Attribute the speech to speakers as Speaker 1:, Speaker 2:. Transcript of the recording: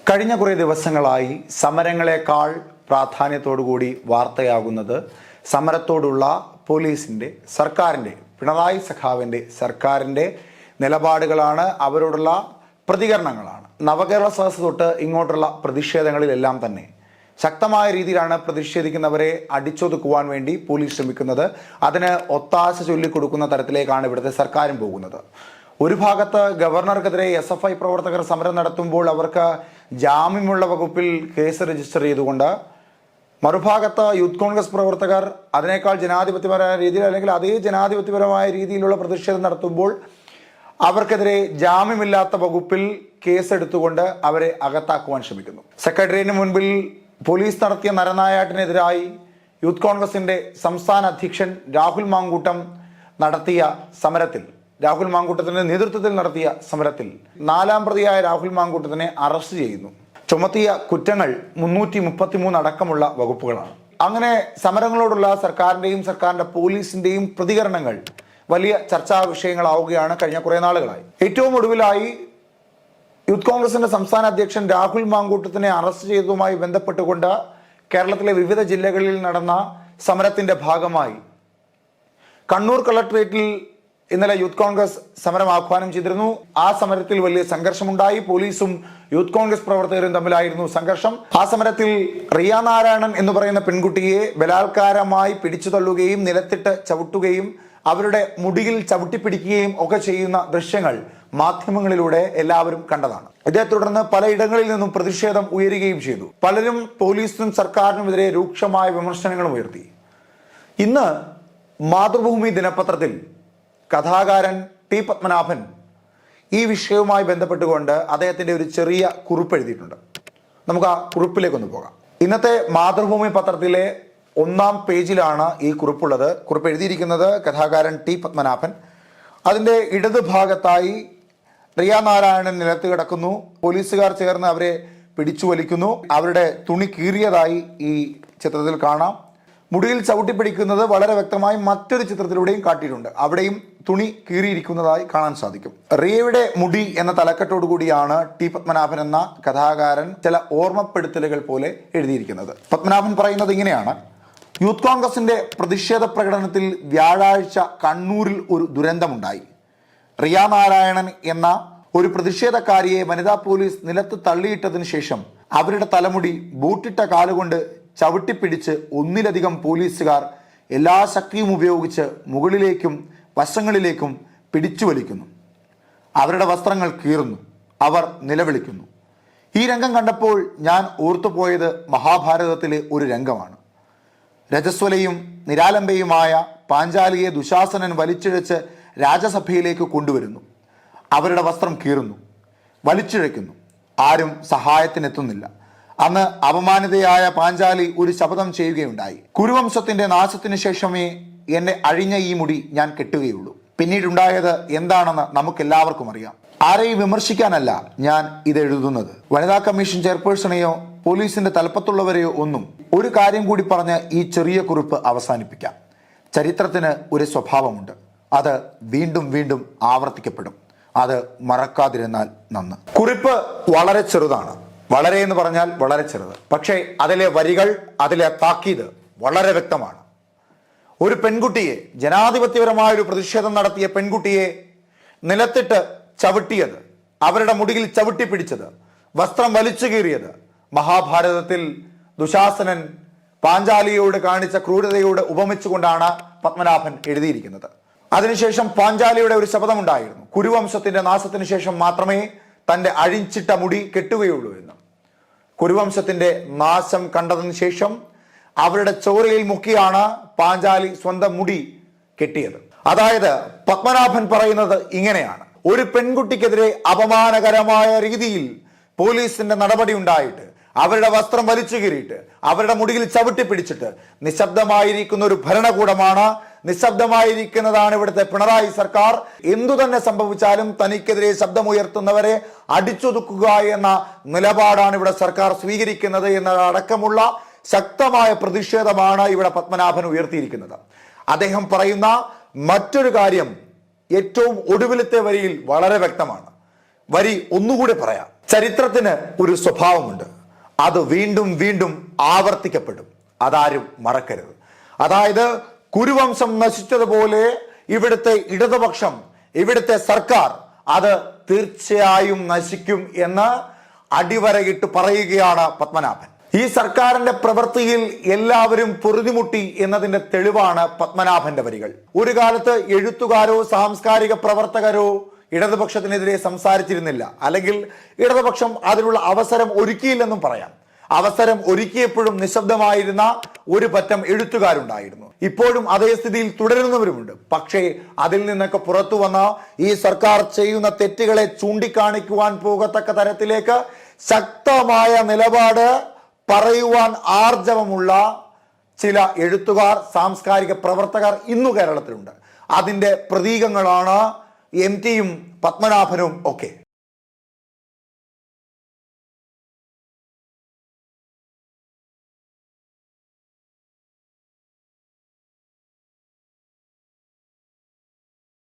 Speaker 1: കഴിഞ്ഞ കുറേ ദിവസങ്ങളായി സമരങ്ങളെക്കാൾ പ്രാധാന്യത്തോടുകൂടി വാർത്തയാകുന്നത് സമരത്തോടുള്ള പോലീസിൻ്റെ സർക്കാരിൻ്റെ പിണറായി സഖാവിൻ്റെ സർക്കാരിൻ്റെ നിലപാടുകളാണ്, അവരോടുള്ള പ്രതികരണങ്ങളാണ്. നവകേരള സദസ്സ് തൊട്ട് ഇങ്ങോട്ടുള്ള പ്രതിഷേധങ്ങളിലെല്ലാം തന്നെ ശക്തമായ രീതിയിലാണ് പ്രതിഷേധിക്കുന്നവരെ അടിച്ചൊതുക്കുവാൻ വേണ്ടി പോലീസ് ശ്രമിക്കുന്നത്. അതിന് ഒത്താശ ചൊല്ലിക്കൊടുക്കുന്ന തരത്തിലേക്കാണ് ഇവിടുത്തെ സർക്കാരും പോകുന്നത്. ഒരു ഭാഗത്ത് ഗവർണർക്കെതിരെ SFI പ്രവർത്തകർ സമരം നടത്തുമ്പോൾ അവർക്ക് ജാമ്യമുള്ള വകുപ്പിൽ കേസ് രജിസ്റ്റർ ചെയ്തുകൊണ്ട്, മറുഭാഗത്ത് യൂത്ത് കോൺഗ്രസ് പ്രവർത്തകർ അതിനേക്കാൾ ജനാധിപത്യപരമായ രീതിയിൽ അല്ലെങ്കിൽ അതേ ജനാധിപത്യപരമായ രീതിയിലുള്ള പ്രതിഷേധം നടത്തുമ്പോൾ അവർക്കെതിരെ ജാമ്യമില്ലാത്ത വകുപ്പിൽ കേസെടുത്തുകൊണ്ട് അവരെ അകത്താക്കുവാൻ ശ്രമിക്കുന്നു. സെക്രട്ടേറിയറ്റിന് മുൻപിൽ പോലീസ് നടത്തിയ നരനായാട്ടിനെതിരായി യൂത്ത് കോൺഗ്രസിന്റെ സംസ്ഥാന അധ്യക്ഷൻ രാഹുൽ മാങ്കൂട്ടം നടത്തിയ സമരത്തിൽ, രാഹുൽ മാങ്കൂട്ടത്തിന്റെ നേതൃത്വത്തിൽ നടത്തിയ സമരത്തിൽ 4ാം പ്രതിയായ രാഹുൽ മാങ്കൂട്ടത്തിനെ അറസ്റ്റ് ചെയ്യുന്നു. ചുമത്തിയ കുറ്റങ്ങൾ 333 അടക്കമുള്ള വകുപ്പുകളാണ്. അങ്ങനെ സമരങ്ങളോടുള്ള സർക്കാരിന്റെ പോലീസിന്റെയും പ്രതികരണങ്ങൾ വലിയ ചർച്ചാ വിഷയങ്ങളാവുകയാണ് കഴിഞ്ഞ കുറേ നാളുകളായി. ഏറ്റവും ഒടുവിലായി യൂത്ത് കോൺഗ്രസിന്റെ സംസ്ഥാന അധ്യക്ഷൻ രാഹുൽ മാങ്കൂട്ടത്തിനെ അറസ്റ്റ് ചെയ്തതുമായി ബന്ധപ്പെട്ടുകൊണ്ട് കേരളത്തിലെ വിവിധ ജില്ലകളിൽ നടന്ന സമരത്തിന്റെ ഭാഗമായി കണ്ണൂർ കളക്ടറേറ്റിൽ ഇന്നലെ യൂത്ത് കോൺഗ്രസ് സമരം ആഹ്വാനം ചെയ്തിരുന്നു. ആ സമരത്തിൽ വലിയ സംഘർഷമുണ്ടായി. പോലീസും യൂത്ത് കോൺഗ്രസ് പ്രവർത്തകരും തമ്മിലായിരുന്നു സംഘർഷം. ആ സമരത്തിൽ റിയ നാരായണൻ എന്ന് പറയുന്ന പെൺകുട്ടിയെ ബലാത്കാരമായി പിടിച്ചു തള്ളുകയും നിലത്തിട്ട് ചവിട്ടുകയും അവരുടെ മുടിയിൽ ചവിട്ടിപ്പിടിക്കുകയും ഒക്കെ ചെയ്യുന്ന ദൃശ്യങ്ങൾ മാധ്യമങ്ങളിലൂടെ എല്ലാവരും കണ്ടതാണ്. ഇതേ തുടർന്ന് പലയിടങ്ങളിൽ നിന്നും പ്രതിഷേധം ഉയരുകയും ചെയ്തു. പലരും പോലീസിനും സർക്കാരിനുമെതിരെ രൂക്ഷമായ വിമർശനങ്ങളും ഉയർത്തി. ഇന്ന് മാതൃഭൂമി ദിനപത്രത്തിൽ കഥാകാരൻ ടി പത്മനാഭൻ ഈ വിഷയവുമായി ബന്ധപ്പെട്ടുകൊണ്ട് അദ്ദേഹത്തിന്റെ ഒരു ചെറിയ കുറിപ്പ് എഴുതിയിട്ടുണ്ട്. നമുക്ക് ആ കുറിപ്പിലേക്കൊന്ന് പോകാം. ഇന്നത്തെ മാതൃഭൂമി പത്രത്തിലെ 1ാം പേജിലാണ് ഈ കുറിപ്പുള്ളത്. കുറിപ്പ് എഴുതിയിരിക്കുന്നത് കഥാകാരൻ ടി പത്മനാഭൻ. അതിൻ്റെ ഇടതുഭാഗത്തായി റിയ നാരായണൻ നിലത്ത് കിടക്കുന്നു. പോലീസുകാർ ചേർന്ന് അവരെ പിടിച്ചു വലിക്കുന്നു. അവരുടെ തുണി കീറിയതായി ഈ ചിത്രത്തിൽ കാണാം. മുടിയിൽ ചവിട്ടിപ്പിടിക്കുന്നത് വളരെ വ്യക്തമായി മറ്റൊരു ചിത്രത്തിലൂടെയും കാട്ടിയിട്ടുണ്ട്. അവിടെയും തുണി കീറിയിരിക്കുന്നതായി കാണാൻ സാധിക്കും. റിയയുടെ മുടി എന്ന തലക്കെട്ടോടു കൂടിയാണ് ടി പത്മനാഭൻ എന്ന കഥാകാരൻ ചില ഓർമ്മപ്പെടുത്തലുകൾ പോലെ എഴുതിയിരിക്കുന്നത്. പത്മനാഭൻ പറയുന്നത് ഇങ്ങനെയാണ്: യൂത്ത് കോൺഗ്രസിന്റെ പ്രതിഷേധ പ്രകടനത്തിൽ വ്യാഴാഴ്ച കണ്ണൂരിൽ ഒരു ദുരന്തമുണ്ടായി. റിയ നാരായണൻ എന്ന ഒരു പ്രതിഷേധക്കാരിയെ വനിതാ പോലീസ് നിലത്ത് തള്ളിയിട്ടതിനു ശേഷം അവരുടെ തലമുടി ബൂട്ടിട്ട കാലുകൊണ്ട് ചവിട്ടിപ്പിടിച്ച് ഒന്നിലധികം പോലീസുകാർ എല്ലാ ശക്തിയും ഉപയോഗിച്ച് മുകളിലേക്കും വശങ്ങളിലേക്കും പിടിച്ചു വലിക്കുന്നു. അവരുടെ വസ്ത്രങ്ങൾ കീറുന്നു. അവർ നിലവിളിക്കുന്നു. ഈ രംഗം കണ്ടപ്പോൾ ഞാൻ ഓർത്തുപോയത് മഹാഭാരതത്തിലെ ഒരു രംഗമാണ്. രജസ്വലയും നിരാലംബയുമായ പാഞ്ചാലിയെ ദുശാസനൻ വലിച്ചിഴച്ച് രാജസഭയിലേക്ക് കൊണ്ടുവരുന്നു. അവരുടെ വസ്ത്രം കീറുന്നു, വലിച്ചിഴയ്ക്കുന്നു. ആരും സഹായത്തിനെത്തുന്നില്ല. അന്ന് അപമാനിതയായ പാഞ്ചാലി ഒരു ശപഥം ചെയ്യുകയുണ്ടായി: കുരുവംശത്തിന്റെ നാശത്തിന് ശേഷമേ എന്റെ അഴിഞ്ഞ ഈ മുടി ഞാൻ കെട്ടുകയുള്ളൂ. പിന്നീടുണ്ടായത് എന്താണെന്ന് നമുക്കെല്ലാവർക്കും അറിയാം. ആരെയും വിമർശിക്കാനല്ല ഞാൻ ഇത് എഴുതുന്നത്. വനിതാ കമ്മീഷൻ ചെയർപേഴ്സണെയോ പോലീസിന്റെ തലപ്പത്തുള്ളവരെയോ ഒന്നും. ഒരു കാര്യം കൂടി പറഞ്ഞ് ഈ ചെറിയ കുറിപ്പ് അവസാനിപ്പിക്കാം. ചരിത്രത്തിന് ഒരു സ്വഭാവമുണ്ട്. അത് വീണ്ടും വീണ്ടും ആവർത്തിക്കപ്പെടും. അത് മറക്കാതിരുന്നാൽ നന്ന്. കുറിപ്പ് വളരെ ചെറുതാണ്. വളരെ എന്ന് പറഞ്ഞാൽ വളരെ ചെറുത്. പക്ഷേ അതിലെ വരികൾ, അതിലെ താക്കീത് വളരെ വ്യക്തമാണ്. ഒരു പെൺകുട്ടിയെ, ജനാധിപത്യപരമായ ഒരു പ്രതിഷേധം നടത്തിയ പെൺകുട്ടിയെ നിലത്തിട്ട് ചവിട്ടിയത്, അവരുടെ മുടിയിൽ ചവിട്ടിപ്പിടിച്ചത്, വസ്ത്രം വലിച്ചു കീറിയത് മഹാഭാരതത്തിൽ ദുശാസനൻ പാഞ്ചാലിയോട് കാണിച്ച ക്രൂരതയോട് ഉപമിച്ചുകൊണ്ടാണ് പത്മനാഭൻ എഴുതിയിരിക്കുന്നത്. അതിനുശേഷം പാഞ്ചാലിയുടെ ഒരു ശപഥമുണ്ടായിരുന്നു: കുരുവംശത്തിന്റെ നാശത്തിന് ശേഷം മാത്രമേ തന്റെ അഴിച്ചിട്ട മുടി കെട്ടുകയുള്ളൂ എന്ന്. കുരുവംശത്തിന്റെ നാശം കണ്ടതിന് ശേഷം അവരുടെ ചോരയിൽ മുക്കിയാണ് പാഞ്ചാലി സ്വന്തം മുടി കെട്ടിയത്. അതായത് പത്മനാഭൻ പറയുന്നത് ഇങ്ങനെയാണ്: ഒരു പെൺകുട്ടിക്കെതിരെ അപമാനകരമായ രീതിയിൽ പോലീസിന്റെ നടപടി ഉണ്ടായിട്ട്, അവരുടെ വസ്ത്രം വലിച്ചു കീറിയിട്ട്, അവരുടെ മുടിയിൽ ചവിട്ടിപ്പിടിച്ചിട്ട് നിശബ്ദമായിരിക്കുന്ന ഒരു ഭരണകൂടമാണ്, നിശബ്ദമായിരിക്കുന്നതാണ് ഇവിടുത്തെ പിണറായി സർക്കാർ. എന്തു തന്നെ സംഭവിച്ചാലും തനിക്കെതിരെ ശബ്ദമുയർത്തുന്നവരെ അടിച്ചൊതുക്കുക എന്ന നിലപാടാണ് ഇവിടെ സർക്കാർ സ്വീകരിക്കുന്നത് എന്നതടക്കമുള്ള ശക്തമായ പ്രതിഷേധമാണ് ഇവിടെ പത്മനാഭൻ ഉയർത്തിയിരിക്കുന്നത്. അദ്ദേഹം പറയുന്ന മറ്റൊരു കാര്യം ഏറ്റവും ഒടുവിലത്തെ വരിയിൽ വളരെ വ്യക്തമാണ്. വരി ഒന്നുകൂടി പറയാം: ചരിത്രത്തിന് ഒരു സ്വഭാവമുണ്ട്, അത് വീണ്ടും വീണ്ടും ആവർത്തിക്കപ്പെടും. അതാരും മറക്കരുത്. അതായത് കുരുവംശം നശിച്ചതുപോലെ ഇവിടുത്തെ ഇടതുപക്ഷം, ഇവിടുത്തെ സർക്കാർ അത് തീർച്ചയായും നശിക്കും എന്ന് അടിവരയിട്ട് പറയുകയാണ് പത്മനാഭൻ. ഈ സർക്കാരിന്റെ പ്രവൃത്തിയിൽ എല്ലാവരും പൊറുതിമുട്ടി എന്നതിന്റെ തെളിവാണ് പത്മനാഭന്റെ വരികൾ. ഒരു കാലത്ത് എഴുത്തുകാരോ സാംസ്കാരിക പ്രവർത്തകരോ ഇടതുപക്ഷത്തിനെതിരെ സംസാരിച്ചിരുന്നില്ല, അല്ലെങ്കിൽ ഇടതുപക്ഷം അതിനുള്ള അവസരം ഒരുക്കിയില്ലെന്നും പറയാം. അവസരം ഒരുക്കിയപ്പോഴും നിശബ്ദമായിരുന്ന ഒരു പറ്റം എഴുത്തുകാരുണ്ടായിരുന്നു. ഇപ്പോഴും അതേ സ്ഥിതിയിൽ തുടരുന്നവരുമുണ്ട്. പക്ഷേ അതിൽ നിന്നൊക്കെ പുറത്തു വന്ന ഈ സർക്കാർ ചെയ്യുന്ന തെറ്റുകളെ ചൂണ്ടിക്കാണിക്കുവാൻ പോകത്തക്ക തരത്തിലേക്ക് ശക്തമായ നിലപാട് പറയുവാൻ ആർജവമുള്ള ചില എഴുത്തുകാർ, സാംസ്കാരിക പ്രവർത്തകർ ഇന്നു കേരളത്തിലുണ്ട്. അതിന്റെ പ്രതീകങ്ങളാണ് എം ടിയും പത്മനാഭനും ഒക്കെ.